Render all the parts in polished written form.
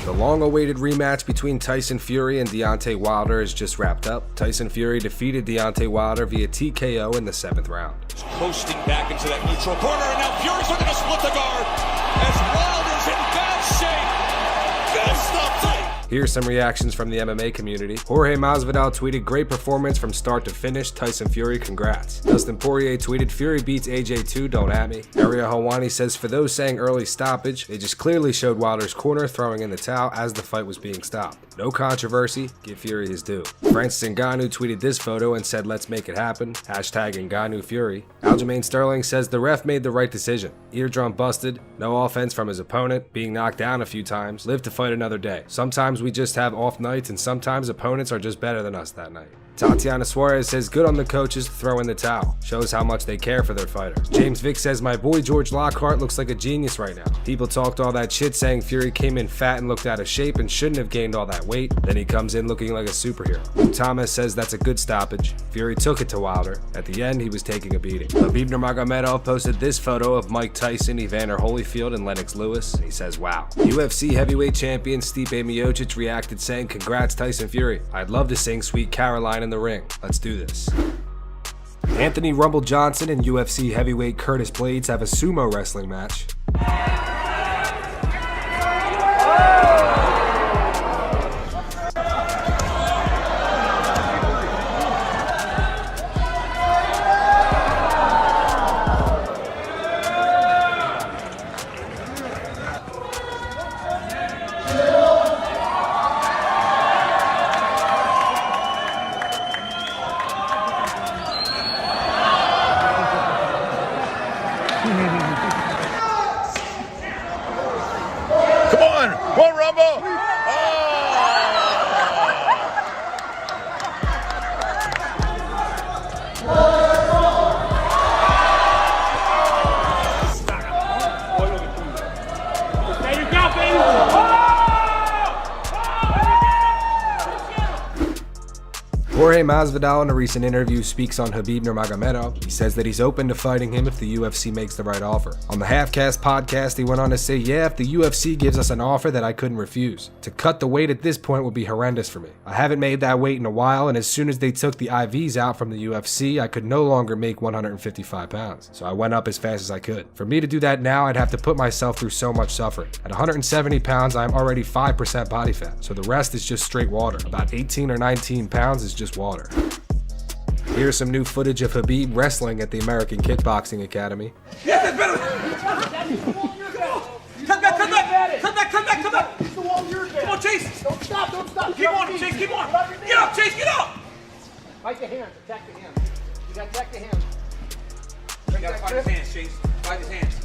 The long-awaited rematch between Tyson Fury and Deontay Wilder is just wrapped up. Tyson Fury defeated Deontay Wilder via TKO in the 7th round. Coasting back into that neutral corner, and now Fury's looking to split the guard as Wilder's in bad shape. Finish the fight. Here's some reactions from the MMA community. Jorge Masvidal tweeted, "Great performance from start to finish. Tyson Fury, congrats." Dustin Poirier tweeted, "Fury beats AJ2, don't at me." Ariel Helwani says, "For those saying early stoppage, they just clearly showed Wilder's corner throwing in the towel as the fight was being stopped. No controversy, give Fury his due." Francis Ngannou tweeted this photo and said, "Let's make it happen. Hashtag Ngannou Fury." Aljamain Sterling says, "The ref made the right decision. Eardrum busted, no offense from his opponent, being knocked down a few times, lived to fight another day. Sometimes we just have off nights and sometimes opponents are just better than us that night." Tatiana Suarez says, "Good on the coaches to throw in the towel. Shows how much they care for their fighter." James Vick says, "My boy George Lockhart looks like a genius right now. People talked all that shit saying Fury came in fat and looked out of shape and shouldn't have gained all that weight. Then he comes in looking like a superhero." Lou Thomas says, "That's a good stoppage. Fury took it to Wilder. At the end, he was taking a beating." Khabib Nurmagomedov posted this photo of Mike Tyson, Evander Holyfield, and Lennox Lewis. And he says, "Wow." UFC heavyweight champion Stipe Miocic reacted saying, "Congrats Tyson Fury. I'd love to sing Sweet Caroline in the ring. Let's do this." Anthony Rumble Johnson and UFC heavyweight Curtis Blaydes have a sumo wrestling match. Come on, Rumble! There you go, baby! Jorge Masvidal in a recent interview speaks on Khabib Nurmagomedov. He says that he's open to fighting him if the UFC makes the right offer. On the Halfcast podcast, he went on to say, "Yeah, if the UFC gives us an offer that I couldn't refuse. To cut the weight at this point would be horrendous for me. I haven't made that weight in a while, and as soon as they took the IVs out from the UFC, I could no longer make 155 pounds. So I went up as fast as I could. For me to do that now, I'd have to put myself through so much suffering. At 170 pounds, I'm already 5% body fat, so the rest is just straight water. About 18 or 19 pounds is just water." Here's some new footage of Khabib wrestling at the American Kickboxing Academy. Yes, it's better! Come back! It's the wall you're there. Come on, Chase! Don't stop! Keep on, Chase, keep on! Get up, Chase, get up! Fight the hands, attack the hands. You gotta attack the hands. You gotta fight his hands, Chase. Fight his hands.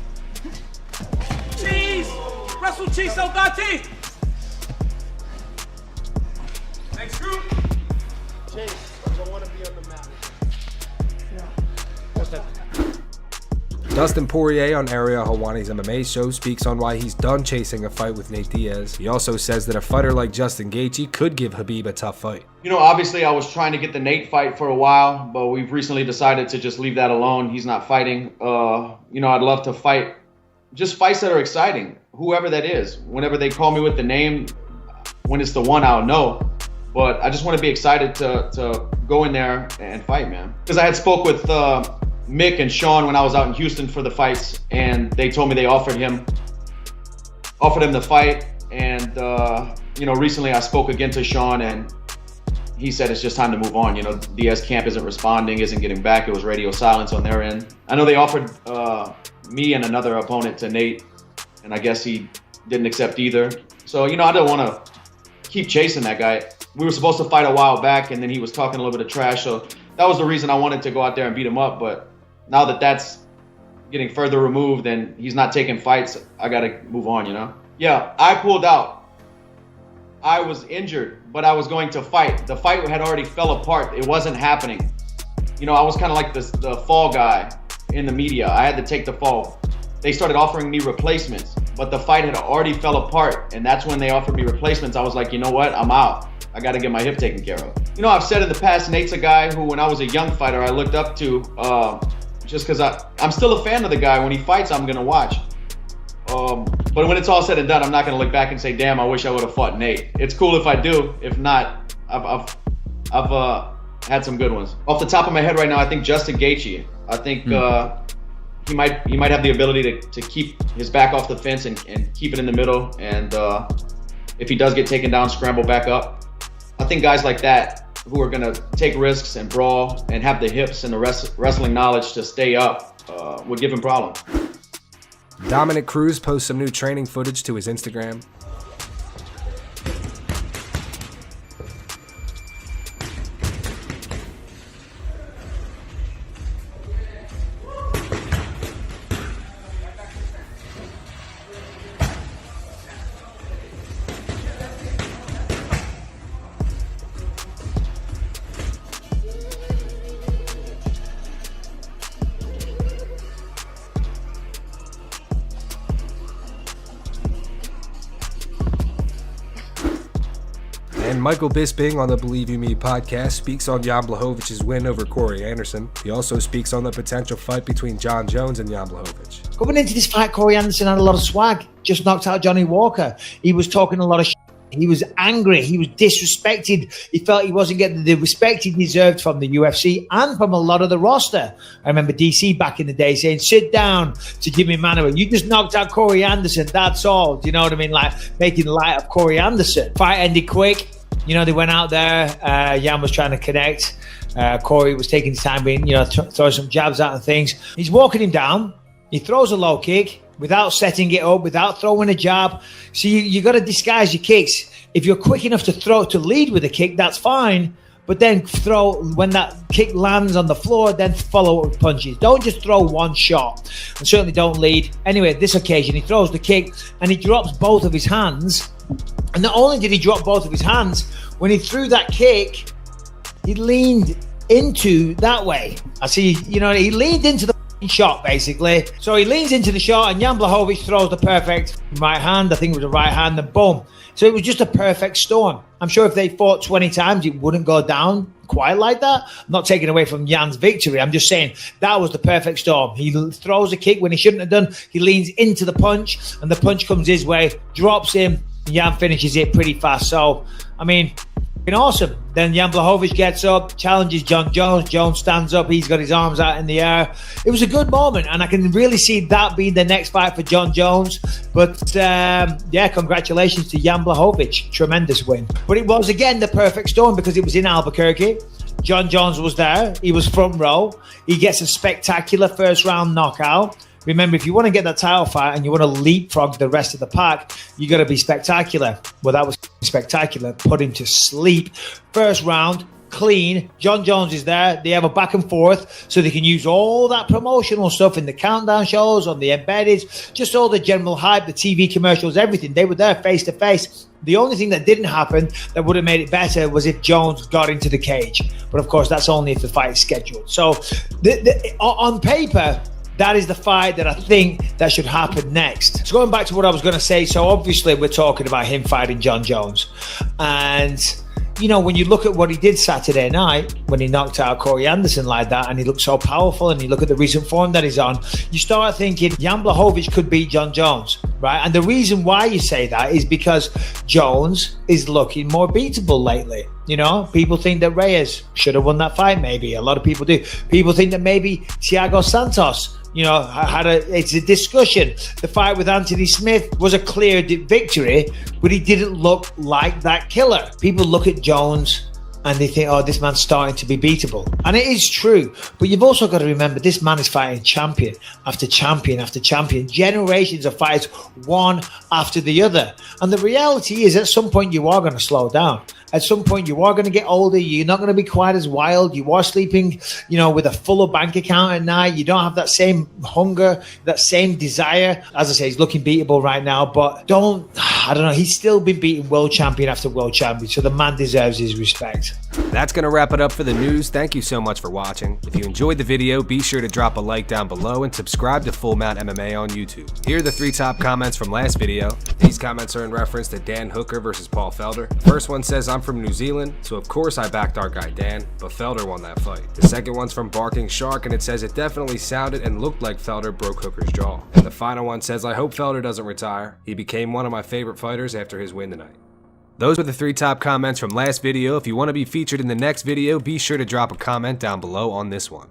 Chase! Wrestle Chase Aldate! Next group. Chase, I don't want to be on the mat. Dustin Poirier on Ariel Helwani's MMA show speaks on why he's done chasing a fight with Nate Diaz. He also says that a fighter like Justin Gaethje could give Khabib a tough fight. You know, obviously I was trying to get the Nate fight for a while, but we've recently decided to just leave that alone. He's not fighting. You know, I'd love to fight just fights that are exciting, whoever that is. Whenever they call me with the name, when it's the one, I'll know. But I just want to be excited to go in there and fight, man. Because I had spoke with Mick and Sean when I was out in Houston for the fights, and they told me they offered him the fight. And you know, recently I spoke again to Sean, and he said it's just time to move on. You know, Diaz camp isn't responding, isn't getting back. It was radio silence on their end. I know they offered me and another opponent to Nate, and I guess he didn't accept either. So, you know, I don't want to keep chasing that guy. We were supposed to fight a while back, and then he was talking a little bit of trash. So that was the reason I wanted to go out there and beat him up. But now that that's getting further removed and he's not taking fights, I got to move on, you know? Yeah, I pulled out. I was injured, but I was going to fight. The fight had already fell apart. It wasn't happening. You know, I was kind of like the fall guy in the media. I had to take the fall. They started offering me replacements, but the fight had already fell apart. And that's when they offered me replacements. I was like, you know what? I'm out. I got to get my hip taken care of. You know, I've said in the past, Nate's a guy who, when I was a young fighter, I looked up to just because I'm still a fan of the guy. When he fights, I'm going to watch. But when it's all said and done, I'm not going to look back and say, damn, I wish I would have fought Nate. It's cool if I do. If not, I've had some good ones. Off the top of my head right now, I think Justin Gaethje. I think he might have the ability to keep his back off the fence and keep it in the middle. And if he does get taken down, scramble back up. I think guys like that who are going to take risks and brawl and have the hips and the wrestling knowledge to stay up would give him problems. Dominic Cruz posts some new training footage to his Instagram. And Michael Bisping on the Believe You Me podcast speaks on Jan Blachowicz' win over Corey Anderson. He also speaks on the potential fight between Jon Jones and Jan Blachowicz. Coming into this fight, Corey Anderson had a lot of swag. Just knocked out Johnny Walker. He was talking a lot of shit. He was angry. He was disrespected. He felt he wasn't getting the respect he deserved from the UFC and from a lot of the roster. I remember DC back in the day saying, sit down to Jimmy Manuwa. You just knocked out Corey Anderson. That's all. Do you know what I mean? Like making light of Corey Anderson. Fight ended quick. You know, they went out there. Jan was trying to connect. Corey was taking his time, throwing some jabs out and things. He's walking him down. He throws a low kick without setting it up, without throwing a jab. So you got to disguise your kicks. If you're quick enough to lead with a kick, that's fine. But then when that kick lands on the floor, then follow up with punches. Don't just throw one shot, and certainly don't lead. Anyway, this occasion, he throws the kick and he drops both of his hands. And not only did he drop both of his hands, when he threw that kick, he leaned into that way. He leaned into the shot, basically. So he leans into the shot, and Jan Blachowicz throws the perfect right hand. I think it was a right hand, and boom. So it was just a perfect storm. I'm sure if they fought 20 times, it wouldn't go down quite like that. I'm not taking away from Jan's victory. I'm just saying that was the perfect storm. He throws a kick when he shouldn't have done. He leans into the punch, and the punch comes his way, drops him, and Jan finishes it pretty fast. So, I mean, awesome. Then Jan Blachowicz gets up, challenges Jon Jones. Jones stands up. He's got his arms out in the air. It was a good moment, and I can really see that being the next fight for Jon Jones. But congratulations to Jan Blachowicz. Tremendous win. But it was, again, the perfect storm because it was in Albuquerque. Jon Jones was there. He was front row. He gets a spectacular first round knockout. Remember, if you want to get that title fight and you want to leapfrog the rest of the pack, you got to be spectacular. Well, that was spectacular. Put him to sleep. First round, clean. Jon Jones is there. They have a back and forth, so they can use all that promotional stuff in the countdown shows, on the embedded, just all the general hype, the TV commercials, everything. They were there face to face. The only thing that didn't happen that would have made it better was if Jones got into the cage. But of course, that's only if the fight is scheduled. So on paper, that is the fight that I think that should happen next. So going back to what I was going to say, so obviously we're talking about him fighting Jon Jones. And, when you look at what he did Saturday night, when he knocked out Corey Anderson like that, and he looked so powerful, and you look at the recent form that he's on, you start thinking Jan Blachowicz could beat Jon Jones, right? And the reason why you say that is because Jones is looking more beatable lately. People think that Reyes should have won that fight, maybe. A lot of people do. People think that maybe Thiago Santos, it's a discussion. The fight with Anthony Smith was a clear victory, but he didn't look like that killer. People look at Jones and they think, oh, this man's starting to be beatable. And it is true. But you've also got to remember, this man is fighting champion after champion after champion. Generations of fights, one after the other. And the reality is, at some point, you are going to slow down. At some point, you are going to get older. You're not going to be quite as wild. You are sleeping, with a fuller bank account at night. You don't have that same hunger, that same desire. As I say, he's looking beatable right now, but he's still been beating world champion after world champion. So the man deserves his respect. That's gonna wrap it up for the news. Thank you so much for watching. If you enjoyed the video, be sure to drop a like down below and subscribe to Full Mount MMA on YouTube. Here are the 3 top comments from last video. These comments are in reference to Dan Hooker versus Paul Felder. The first one says, I'm from New Zealand, so of course I backed our guy Dan, but Felder won that fight. The second one's from Barking Shark, and it says it definitely sounded and looked like Felder broke Hooker's jaw. And the final one says, I hope Felder doesn't retire. He became one of my favorite fighters after his win tonight. Those were the 3 top comments from last video. If you want to be featured in the next video, be sure to drop a comment down below on this one.